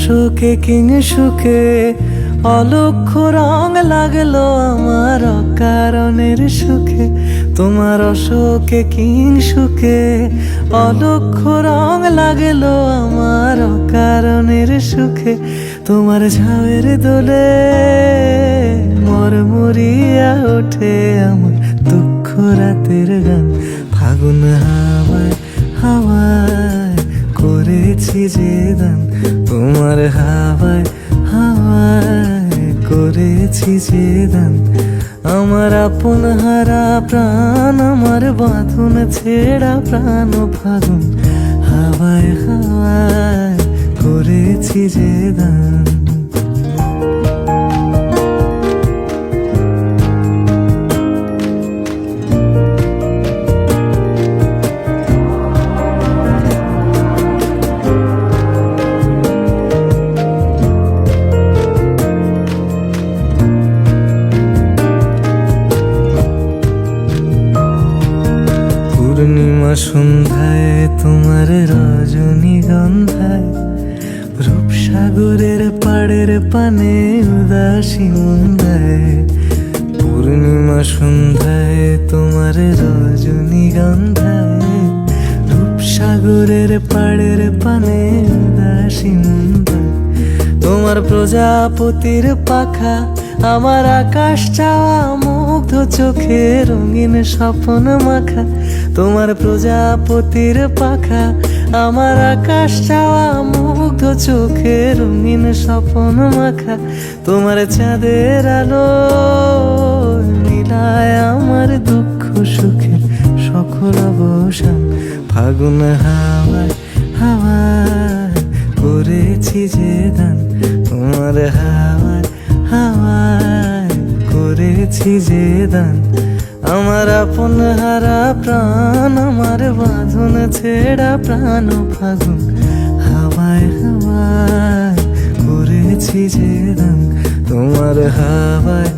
অশোকে king সুখে অলক্ষ্য রং লাগলো আমার অকারণের সুখে। তোমার অশোকে কিং সুখে অলক্ষ্য রং লাগলো আমার অকারণের সুখে। তোমার ঝাউয়ের দোলে মরমরিয়া ওঠে আমার দুঃখ রাতের গান। ফাগুন হাওয়ায় হাওয়ায় করেছি যে দান, তোমার হাওয়ায় হাওয়ায় করেছি যে দান। আমার আপন হারা প্রাণ, আমার বাঁধন ছেঁড়া প্রাণ ফাগুন হাওয়ায় হাওয়ায় করেছি যে দান। পূর্ণিমা সন্ধ্যায় তোমার রজনীগন্ধায়, রূপসাগরের পাড়ের পানে উদাসী মন্দায়। পূর্ণিমা সন্ধ্যায় তোমার রজনীগন্ধায়, রূপসাগরের পাড়ের পানে উদাসী মন্দায়। তোমার প্রজাপতির পাখা আমার আকাশ চাওয়া মুগ্ধ চোখে রঙিন স্বপ্ন মাখা। তোমার প্রজাপতির পাখা আমার আকাশ চাওয়া মুগ্ধ চোখে রঙিন স্বপ্ন মাখা। তোমার চাঁদের আলো নীলায় আমার দুঃখ সুখের সকল অবসান। ফাগুন হাওয়ায় হাওয়ায় করেছি যে দান, তোমার হাওয়ায় হাওয়ায় করেছি যে দান। আমার আপন হারা প্রাণ, আমার বাঁধন ছেঁড়া প্রাণ ফাগুন হাওয়ায় হাওয়ায় করেছি যে দান। তোমার হাওয়ায়